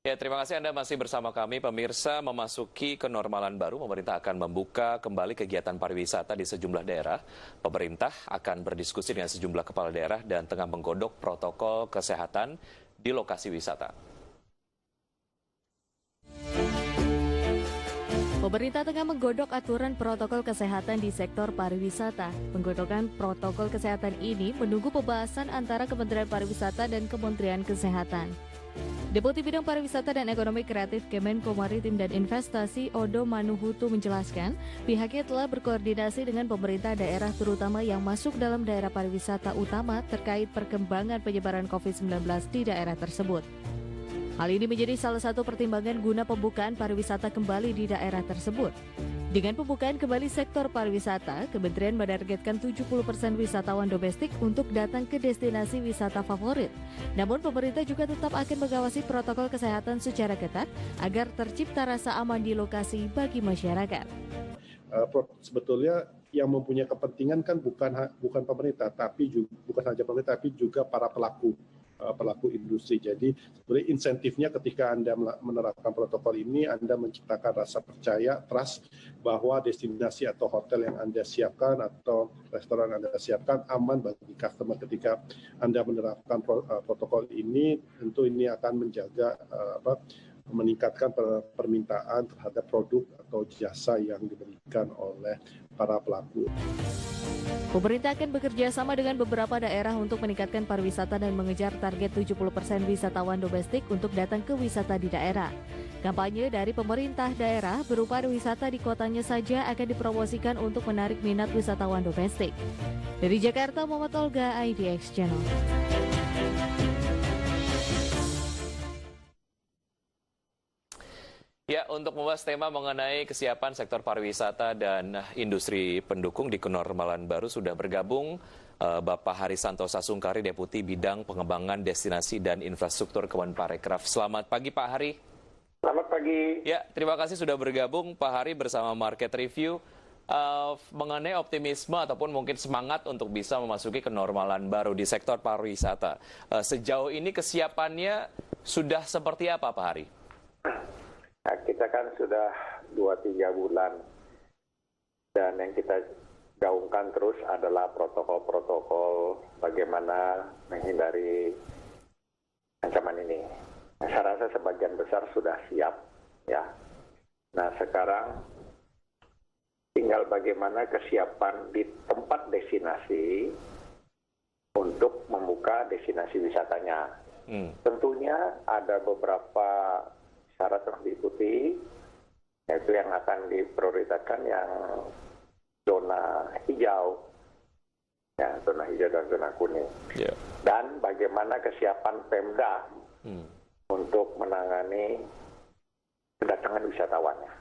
Ya, terima kasih Anda masih bersama kami. Pemirsa, memasuki kenormalan baru, pemerintah akan membuka kembali kegiatan pariwisata di sejumlah daerah. Pemerintah akan berdiskusi dengan sejumlah kepala daerah dan tengah menggodok protokol kesehatan di lokasi wisata. Pemerintah tengah menggodok aturan protokol kesehatan di sektor pariwisata. Penggodokan protokol kesehatan ini menunggu pembahasan antara Kementerian Pariwisata dan Kementerian Kesehatan. Deputi Bidang Pariwisata dan Ekonomi Kreatif Kemenko Maritim dan Investasi Odo Manuhutu menjelaskan, pihaknya telah berkoordinasi dengan pemerintah daerah terutama yang masuk dalam daerah pariwisata utama terkait perkembangan penyebaran COVID-19 di daerah tersebut. Hal ini menjadi salah satu pertimbangan guna pembukaan pariwisata kembali di daerah tersebut. Dengan pembukaan kembali sektor pariwisata, Kementerian menargetkan 70% wisatawan domestik untuk datang ke destinasi wisata favorit. Namun pemerintah juga tetap akan mengawasi protokol kesehatan secara ketat agar tercipta rasa aman di lokasi bagi masyarakat. Sebetulnya yang mempunyai kepentingan kan bukan pemerintah, bukan saja pemerintah, tapi juga para pelaku industri. Jadi sebenarnya insentifnya ketika Anda menerapkan protokol ini, Anda menciptakan rasa percaya, trust bahwa destinasi atau hotel yang Anda siapkan atau restoran Anda siapkan aman bagi customer. Ketika Anda menerapkan protokol ini, tentu ini akan menjaga meningkatkan permintaan terhadap produk atau jasa yang diberikan oleh para pelaku. Pemerintah akan bekerja sama dengan beberapa daerah untuk meningkatkan pariwisata dan mengejar target 70% wisatawan domestik untuk datang ke wisata di daerah. Kampanye dari pemerintah daerah berupa wisata di kotanya saja akan dipromosikan untuk menarik minat wisatawan domestik. Dari Jakarta, Muhammad Olga, IDX Channel. Ya, untuk membahas tema mengenai kesiapan sektor pariwisata dan industri pendukung di kenormalan baru sudah bergabung Bapak Harisanto Sasungkari, Deputi Bidang Pengembangan Destinasi dan Infrastruktur Kemenparekraf. Selamat pagi Pak Hari. Selamat pagi. Ya, terima kasih sudah bergabung Pak Hari bersama Market Review. Mengenai optimisme ataupun mungkin semangat untuk bisa memasuki kenormalan baru di sektor pariwisata. Sejauh ini kesiapannya sudah seperti apa Pak Hari? Nah, kita kan sudah 2-3 bulan dan yang kita gaungkan terus adalah protokol-protokol bagaimana menghindari ancaman ini. Nah, saya rasa sebagian besar sudah siap, ya. Nah, sekarang tinggal bagaimana kesiapan di tempat destinasi untuk membuka destinasi wisatanya. Tentunya ada beberapa syarat yang diikuti, yaitu yang akan diprioritaskan yang zona hijau, ya, zona hijau dan zona kuning. Yeah. Dan bagaimana kesiapan Pemda untuk menangani kedatangan wisatawannya.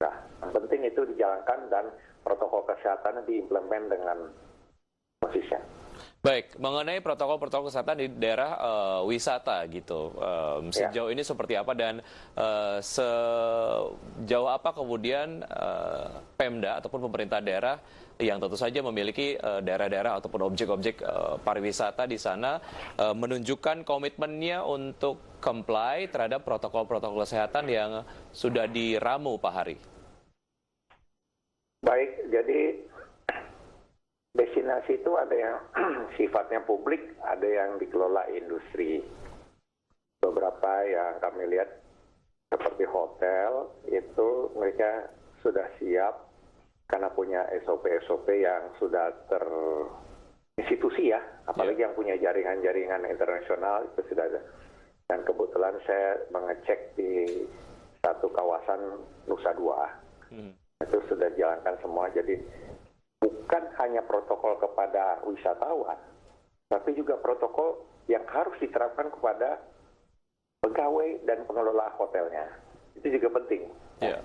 Nah, yang penting itu dijalankan dan protokol kesehatan diimplement dengan konsisten. Baik, mengenai protokol-protokol kesehatan di daerah wisata gitu, sejauh ini seperti apa dan sejauh apa kemudian Pemda ataupun pemerintah daerah yang tentu saja memiliki daerah-daerah ataupun objek-objek pariwisata di sana menunjukkan komitmennya untuk comply terhadap protokol-protokol kesehatan yang sudah diramu Pak Hari. Baik, jadi destinasi itu ada yang sifatnya publik, ada yang dikelola industri. Beberapa yang kami lihat seperti hotel itu mereka sudah siap karena punya SOP-SOP yang sudah terinstitusi ya, apalagi yang punya jaringan-jaringan internasional itu sudah ada. Dan kebetulan saya mengecek di satu kawasan Nusa Dua, itu sudah dijalankan semua. Jadi bukan hanya protokol kepada wisatawan, tapi juga protokol yang harus diterapkan kepada pegawai dan pengelola hotelnya. Itu juga penting. Yeah.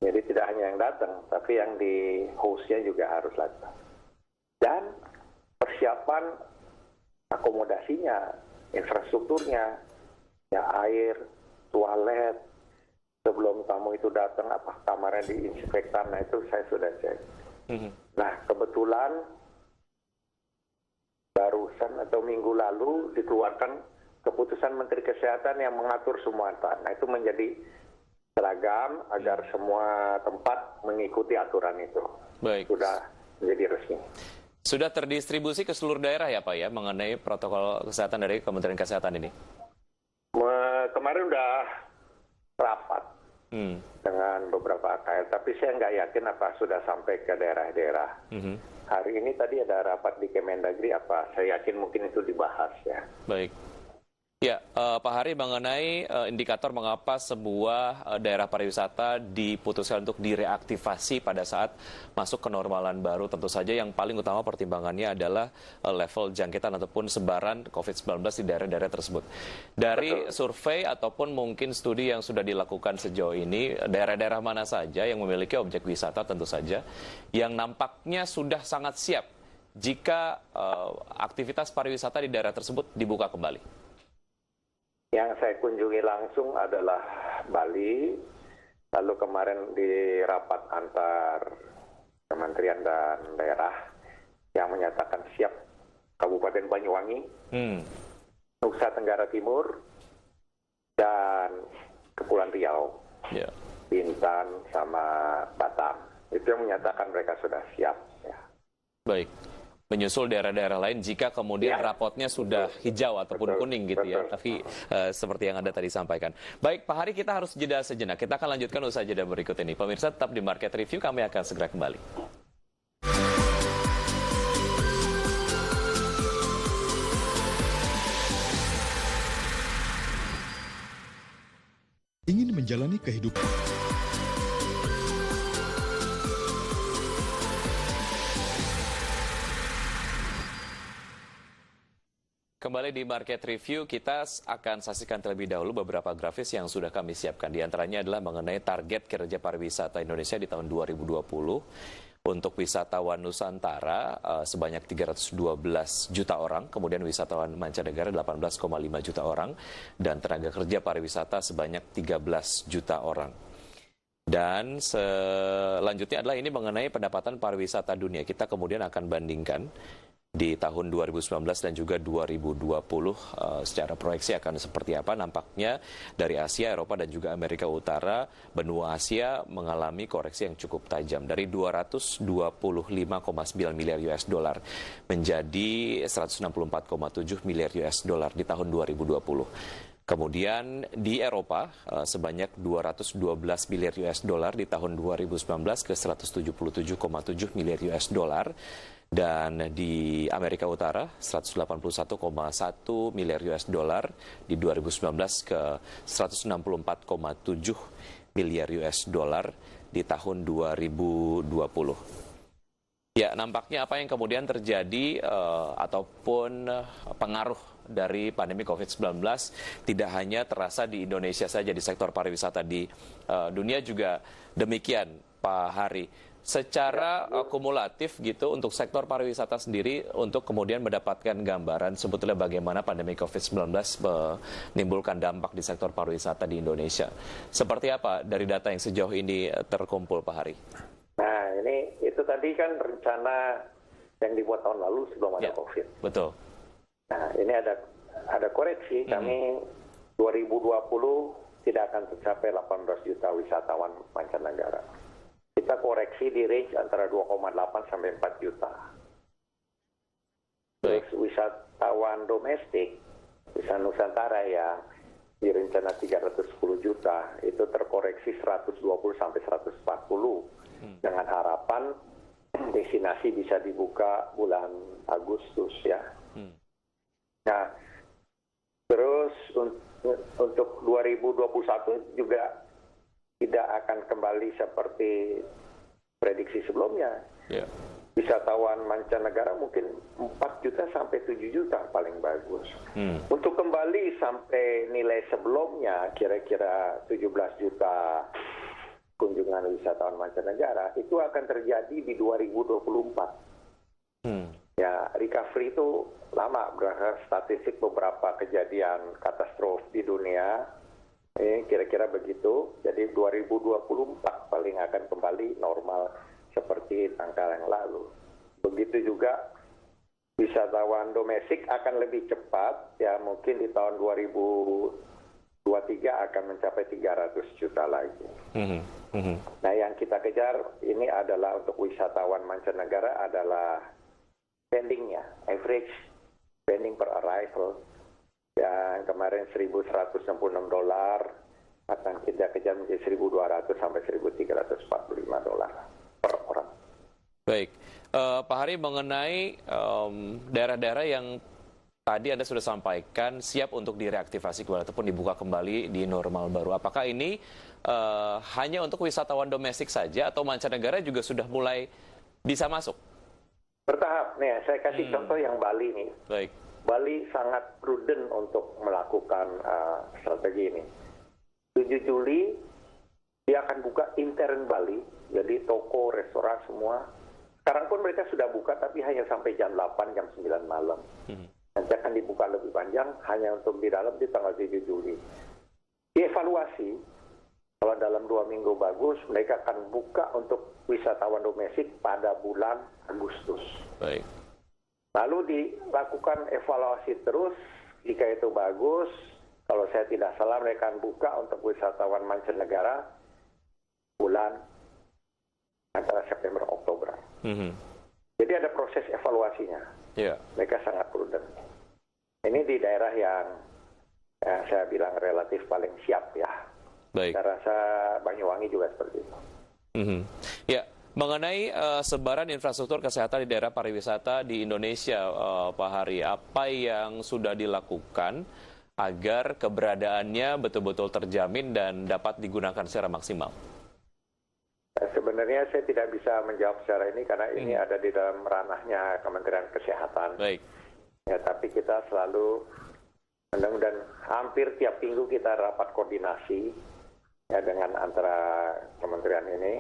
Jadi tidak hanya yang datang, tapi yang di hostnya juga harus datang. Dan persiapan akomodasinya, infrastrukturnya, ya air, toilet, sebelum tamu itu datang, apa kamarnya diinspektan, nah itu saya sudah cek. Nah, kebetulan barusan atau minggu lalu dikeluarkan keputusan Menteri Kesehatan yang mengatur semua. Nah, itu menjadi seragam agar semua tempat mengikuti aturan itu. Baik. Sudah menjadi resmi. Sudah terdistribusi ke seluruh daerah ya Pak ya mengenai protokol kesehatan dari Kementerian Kesehatan ini? Kemarin udah rapat dengan beberapa AKL, tapi saya nggak yakin apa sudah sampai ke daerah-daerah. Hari ini tadi ada rapat di Kemendagri, apa saya yakin mungkin itu dibahas ya. Baik. Ya, Pak Hari, mengenai indikator mengapa sebuah daerah pariwisata diputuskan untuk direaktivasi pada saat masuk kenormalan baru, tentu saja yang paling utama pertimbangannya adalah level jangkitan ataupun sebaran COVID-19 di daerah-daerah tersebut. Dari survei ataupun mungkin studi yang sudah dilakukan sejauh ini, daerah-daerah mana saja yang memiliki objek wisata tentu saja, yang nampaknya sudah sangat siap jika aktivitas pariwisata di daerah tersebut dibuka kembali? Yang saya kunjungi langsung adalah Bali, lalu kemarin di rapat antar kementerian dan daerah yang menyatakan siap Kabupaten Banyuwangi, Nusa Tenggara Timur, dan Kepulauan Riau, Bintan sama Batam. Itu yang menyatakan mereka sudah siap. Ya. Baik. Menyusul daerah-daerah lain jika kemudian rapotnya sudah hijau ataupun kuning gitu ya. Tapi seperti yang Anda tadi sampaikan. Baik, Pak Hari, kita harus jeda sejenak. Kita akan lanjutkan usaha jeda berikut ini. Pemirsa tetap di Market Review, kami akan segera kembali. Ingin menjalani kehidupan Kembali di Market Review, kita akan saksikan terlebih dahulu beberapa grafis yang sudah kami siapkan. Di antaranya adalah mengenai target kinerja pariwisata Indonesia di tahun 2020. Untuk wisatawan Nusantara sebanyak 312 juta orang, kemudian wisatawan mancanegara 18,5 juta orang, dan tenaga kerja pariwisata sebanyak 13 juta orang. Dan selanjutnya adalah ini mengenai pendapatan pariwisata dunia. Kita kemudian akan bandingkan di tahun 2019 dan juga 2020 secara proyeksi akan seperti apa. Nampaknya dari Asia, Eropa dan juga Amerika Utara, benua Asia mengalami koreksi yang cukup tajam dari 225,9 miliar US dollar menjadi 164,7 miliar US dollar di tahun 2020. Kemudian di Eropa sebanyak 212 miliar US dollar di tahun 2019 ke 177,7 miliar US dollar. Dan di Amerika Utara 181,1 miliar US dollar di 2019 ke 164,7 miliar US dollar di tahun 2020. Ya, nampaknya apa yang kemudian terjadi ataupun pengaruh dari pandemi COVID-19 tidak hanya terasa di Indonesia saja, di sektor pariwisata, di dunia juga demikian, Pak Hari. Secara kumulatif gitu untuk sektor pariwisata sendiri untuk kemudian mendapatkan gambaran sebetulnya bagaimana pandemi COVID-19 menimbulkan dampak di sektor pariwisata di Indonesia. Seperti apa dari data yang sejauh ini terkumpul, Pak Hari? Nah, ini itu tadi kan rencana yang dibuat tahun lalu sebelum ada COVID. Betul. Nah, ini ada koreksi. Kami 2020 tidak akan tercapai 18 juta wisatawan mancanegara. Kita koreksi di range antara 2,8 sampai 4 juta. Terus wisatawan domestik, wisatawan Nusantara yang direncana 310 juta, itu terkoreksi 120 sampai 140 dengan harapan destinasi bisa dibuka bulan Agustus ya. Nah, terus untuk 2021 juga tidak akan kembali seperti prediksi sebelumnya. Wisatawan mancanegara mungkin 4 juta sampai 7 juta paling bagus. Untuk kembali sampai nilai sebelumnya, kira-kira 17 juta kunjungan wisatawan mancanegara, itu akan terjadi di 2024. Ya, recovery itu lama, berdasarkan statistik beberapa kejadian katastrof di dunia. Kira-kira begitu. Jadi 2024 paling akan kembali normal seperti tanggal yang lalu. Begitu juga wisatawan domestik akan lebih cepat, ya mungkin di tahun 2023 akan mencapai 300 juta lagi. Nah, yang kita kejar ini adalah untuk wisatawan mancanegara adalah spendingnya, average spending per arrival. Yang kemarin $1.166 akan kita kejar menjadi 1.200 sampai 1.345 dolar per orang. Baik, Pak Hari, mengenai daerah-daerah yang tadi Anda sudah sampaikan siap untuk direaktivasi kembali ataupun dibuka kembali di normal baru. Apakah ini hanya untuk wisatawan domestik saja atau mancanegara juga sudah mulai bisa masuk? Bertahap. Nih, saya kasih contoh yang Bali nih. Baik. Bali sangat prudent untuk melakukan strategi ini. 7 Juli dia akan buka intern Bali, jadi toko, restoran semua. Sekarang pun mereka sudah buka tapi hanya sampai jam 8, jam 9 malam. Nanti akan dibuka lebih panjang hanya untuk di dalam di tanggal 7 Juli. Dievaluasi, kalau dalam 2 minggu bagus, mereka akan buka untuk wisatawan domestik pada bulan Agustus. Baik. Lalu dilakukan evaluasi terus, jika itu bagus, kalau saya tidak salah mereka akan buka untuk wisatawan mancanegara bulan antara September Oktober. Jadi ada proses evaluasinya. Mereka sangat prudent. Ini di daerah yang saya bilang relatif paling siap ya. Baik. Saya rasa Banyuwangi juga seperti itu. Ya, mengenai sebaran infrastruktur kesehatan di daerah pariwisata di Indonesia, Pak Hari, apa yang sudah dilakukan agar keberadaannya betul-betul terjamin dan dapat digunakan secara maksimal? Sebenarnya saya tidak bisa menjawab secara ini karena ini ada di dalam ranahnya Kementerian Kesehatan. Baik. Ya, tapi kita selalu dan hampir tiap minggu kita rapat koordinasi ya dengan antara kementerian ini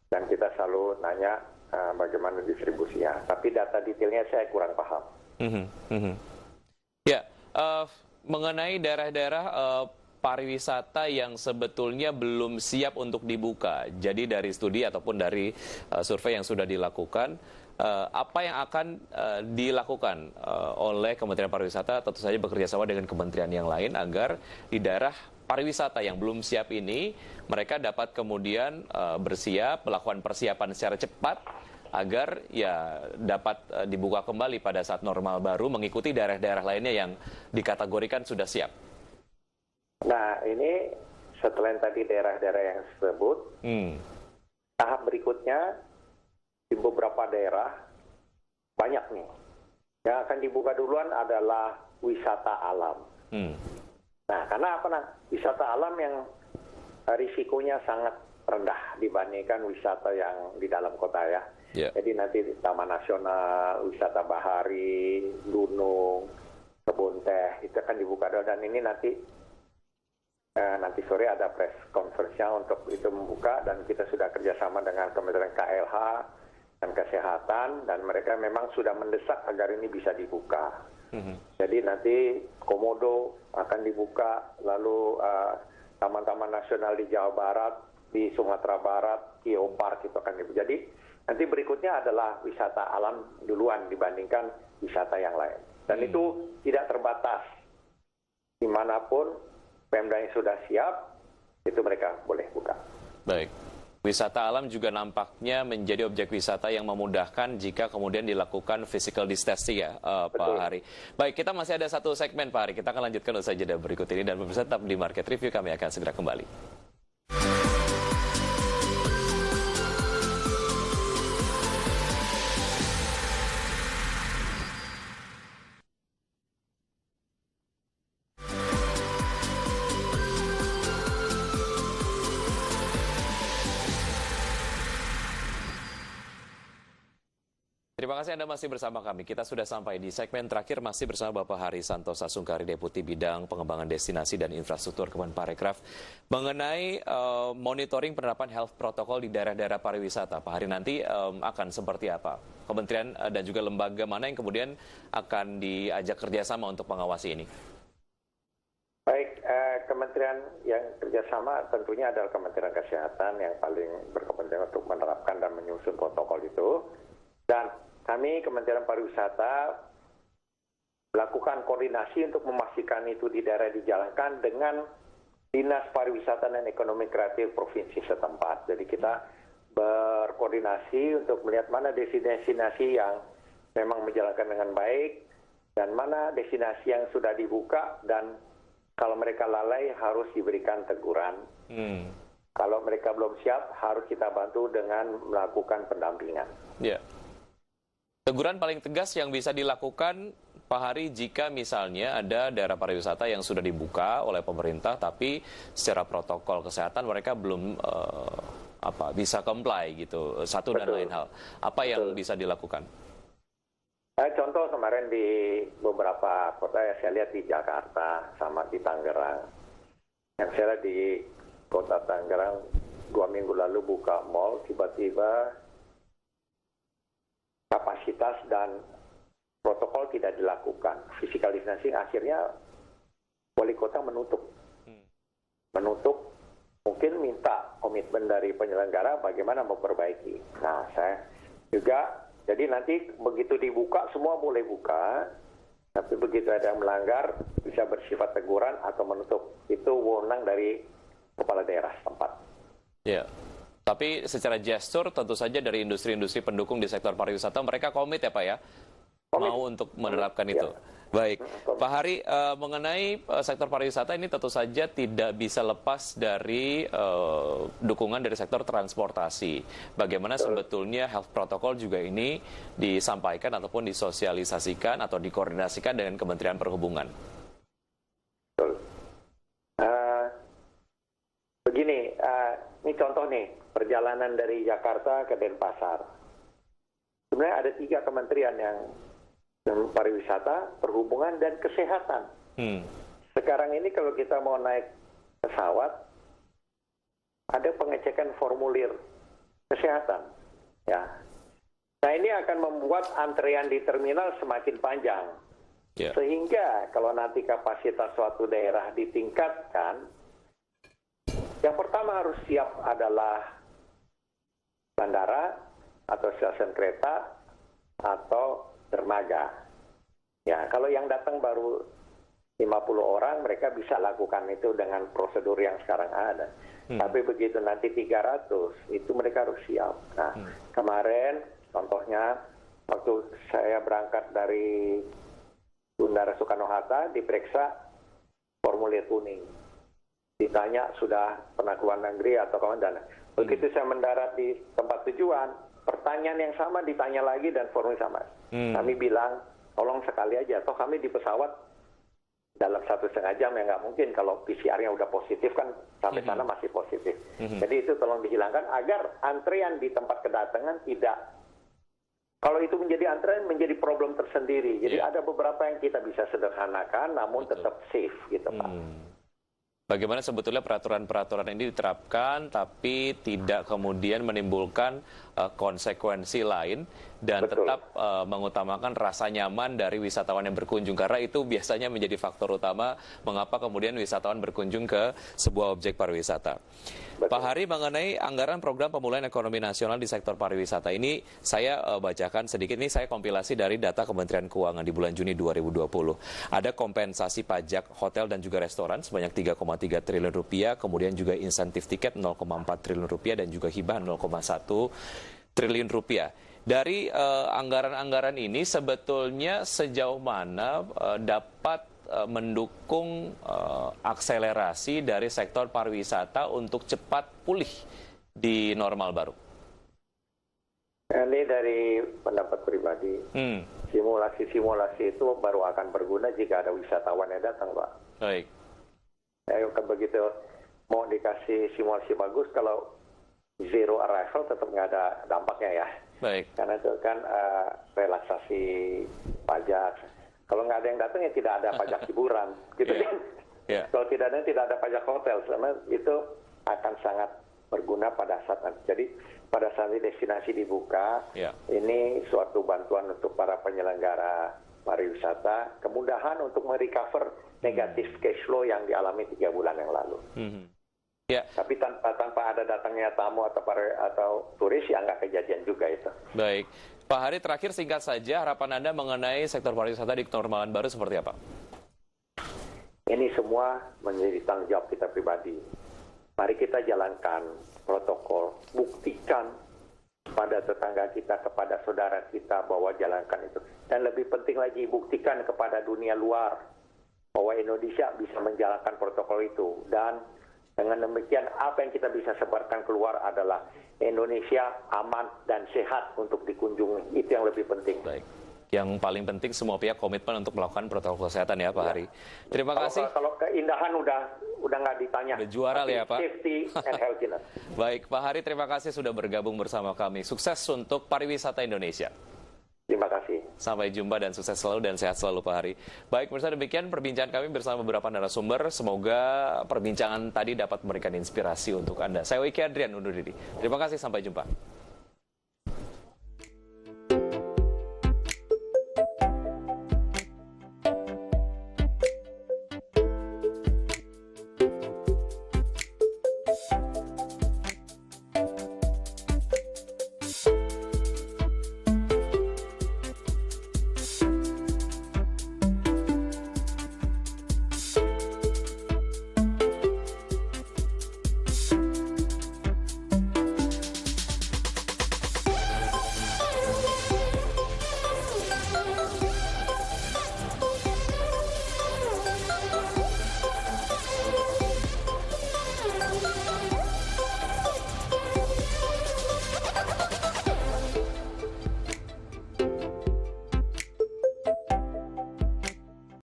dan kita selalu nanya bagaimana distribusinya. Tapi data detailnya saya kurang paham. Ya, mengenai daerah-daerah pariwisata yang sebetulnya belum siap untuk dibuka. Jadi dari studi ataupun dari survei yang sudah dilakukan, apa yang akan dilakukan oleh Kementerian Pariwisata, tentu saja bekerja sama dengan kementerian yang lain agar di daerah pariwisata yang belum siap ini mereka dapat kemudian bersiap, melakukan persiapan secara cepat agar ya dapat dibuka kembali pada saat normal baru mengikuti daerah-daerah lainnya yang dikategorikan sudah siap. Nah, ini setelah tadi daerah-daerah yang disebut, tahap berikutnya di beberapa daerah banyak nih. Yang akan dibuka duluan adalah wisata alam. Nah, karena apa? Wisata alam yang risikonya sangat rendah dibandingkan wisata yang di dalam kota ya. Jadi nanti Taman Nasional, wisata bahari, gunung, kebun teh, itu akan dibuka dulu. Dan ini nanti sore ada press conference-nya untuk itu membuka dan kita sudah kerjasama dengan Kementerian KLH dan Kesehatan dan mereka memang sudah mendesak agar ini bisa dibuka. Jadi nanti Komodo akan dibuka, lalu taman-taman nasional di Jawa Barat, di Sumatera Barat, Geopark itu akan dibuka. Jadi nanti berikutnya adalah wisata alam duluan dibandingkan wisata yang lain. Dan itu tidak terbatas. Dimanapun Pemda yang sudah siap, itu mereka boleh buka. Baik. Wisata alam juga nampaknya menjadi objek wisata yang memudahkan jika kemudian dilakukan physical distancing ya, Pak Hari. Baik, kita masih ada satu segmen Pak Hari. Kita akan lanjutkan usai jeda berikut ini dan pemirsa tetap di Market Review, kami akan segera kembali. Terima kasih Anda masih bersama kami. Kita sudah sampai di segmen terakhir masih bersama Bapak Hari Santosa Sungkari, Deputi Bidang Pengembangan Destinasi dan Infrastruktur Kemenparekraf mengenai monitoring penerapan health protocol di daerah-daerah pariwisata. Pak Hari, nanti akan seperti apa? Kementerian dan juga lembaga mana yang kemudian akan diajak kerjasama untuk mengawasi ini? Baik, kementerian yang kerjasama tentunya adalah Kementerian Kesehatan yang paling berkepentingan untuk menerapkan dan menyusun protokol itu. Dan kami Kementerian Pariwisata melakukan koordinasi untuk memastikan itu di daerah dijalankan dengan Dinas Pariwisata dan Ekonomi Kreatif Provinsi setempat. Jadi kita berkoordinasi untuk melihat mana destinasi yang memang menjalankan dengan baik dan mana destinasi yang sudah dibuka dan kalau mereka lalai harus diberikan teguran. Kalau mereka belum siap harus kita bantu dengan melakukan pendampingan. Ya. Teguran paling tegas yang bisa dilakukan Pak Hari, jika misalnya ada daerah pariwisata yang sudah dibuka oleh pemerintah, tapi secara protokol kesehatan mereka belum bisa comply gitu, satu dan lain hal, apa yang bisa dilakukan? Contoh kemarin di beberapa kota yang saya lihat di Jakarta sama di Tangerang. Yang saya lihat di kota Tangerang 2 minggu lalu buka mall, tiba-tiba kapasitas dan protokol tidak dilakukan. Physical distancing akhirnya wali kota menutup. Mungkin minta komitmen dari penyelenggara bagaimana memperbaiki. Nah, saya juga, jadi nanti begitu dibuka semua boleh buka, tapi begitu ada yang melanggar bisa bersifat teguran atau menutup. Itu wewenang dari kepala daerah setempat. Ya. Tapi secara gestur tentu saja dari industri-industri pendukung di sektor pariwisata mereka komit ya Pak ya? Mau untuk menerapkan itu. Baik, Pak Hari, mengenai sektor pariwisata ini tentu saja tidak bisa lepas dari dukungan dari sektor transportasi. Bagaimana sebetulnya health protocol juga ini disampaikan ataupun disosialisasikan atau dikoordinasikan dengan Kementerian Perhubungan? Betul. Begini, ini contoh nih, perjalanan dari Jakarta ke Denpasar. Sebenarnya ada 3 kementerian yang pariwisata, perhubungan, dan kesehatan. Sekarang ini kalau kita mau naik pesawat, ada pengecekan formulir kesehatan. Ya. Nah ini akan membuat antrean di terminal semakin panjang. Sehingga kalau nanti kapasitas suatu daerah ditingkatkan, yang pertama harus siap adalah bandara atau stasiun kereta atau dermaga. Ya, kalau yang datang baru 50 orang, mereka bisa lakukan itu dengan prosedur yang sekarang ada. Tapi begitu nanti 300, itu mereka harus siap. Nah, kemarin contohnya waktu saya berangkat dari Bandara Soekarno-Hatta, diperiksa formulir kuning. Ditanya sudah pernah keluar negeri atau kawan dan begitu saya mendarat di tempat tujuan, pertanyaan yang sama ditanya lagi dan formulir sama. Kami bilang, tolong sekali aja. Toh kami di pesawat dalam 1,5 jam ya nggak mungkin kalau PCR-nya udah positif kan sampai sana masih positif. Jadi itu tolong dihilangkan agar antrean di tempat kedatangan tidak. Kalau itu menjadi antrean menjadi problem tersendiri. Jadi ada beberapa yang kita bisa sederhanakan namun tetap safe gitu Pak. Bagaimana sebetulnya peraturan-peraturan ini diterapkan tapi tidak kemudian menimbulkan konsekuensi lain dan tetap mengutamakan rasa nyaman dari wisatawan yang berkunjung, karena itu biasanya menjadi faktor utama mengapa kemudian wisatawan berkunjung ke sebuah objek pariwisata. Pak Hari, mengenai anggaran program pemulihan ekonomi nasional di sektor pariwisata ini saya bacakan sedikit, ini saya kompilasi dari data Kementerian Keuangan di bulan Juni 2020. Ada kompensasi pajak hotel dan juga restoran sebanyak 3,3 triliun rupiah, kemudian juga insentif tiket 0,4 triliun rupiah dan juga hibah 0,1 triliun rupiah. Dari anggaran-anggaran ini sebetulnya sejauh mana dapat mendukung akselerasi dari sektor pariwisata untuk cepat pulih di normal baru? Ini dari pendapat pribadi. Simulasi-simulasi itu baru akan berguna jika ada wisatawan yang datang, Pak. Baik. Kan begitu mau dikasih simulasi bagus, kalau zero arrival tetap nggak ada dampaknya ya. Baik. Karena itu kan relaksasi pajak. Kalau nggak ada yang datang ya tidak ada pajak hiburan, gitu kan? Kalau tidak ada pajak hotel, karena itu akan sangat berguna pada saat nanti. Jadi pada saat destinasi dibuka, ini suatu bantuan untuk para penyelenggara pariwisata, kemudahan untuk merecover negatif cash flow yang dialami 3 bulan yang lalu. Ya. Tapi tanpa ada datangnya tamu atau turis ya nggak kejadian juga itu. Baik. Pak Hari, terakhir singkat saja harapan Anda mengenai sektor pariwisata di kenormalan baru seperti apa? Ini semua menjadi tanggung jawab kita pribadi. Mari kita jalankan protokol, buktikan pada tetangga kita, kepada saudara kita bahwa jalankan itu. Dan lebih penting lagi, buktikan kepada dunia luar bahwa Indonesia bisa menjalankan protokol itu. Dan dengan demikian, apa yang kita bisa sebarkan keluar adalah Indonesia aman dan sehat untuk dikunjungi. Itu yang lebih penting. Baik. Yang paling penting semua pihak komitmen untuk melakukan protokol kesehatan ya Pak Hari. Terima kasih. Kalau keindahan udah nggak ditanya. Udah juara ya Pak. Safety and healthiness. Baik Pak Hari, terima kasih sudah bergabung bersama kami. Sukses untuk pariwisata Indonesia. Terima kasih. Sampai jumpa dan sukses selalu dan sehat selalu Pak Hari. Baik, pemirsa, demikian perbincangan kami bersama beberapa narasumber. Semoga perbincangan tadi dapat memberikan inspirasi untuk Anda. Saya Wiki Adrian undur diri. Terima kasih, sampai jumpa.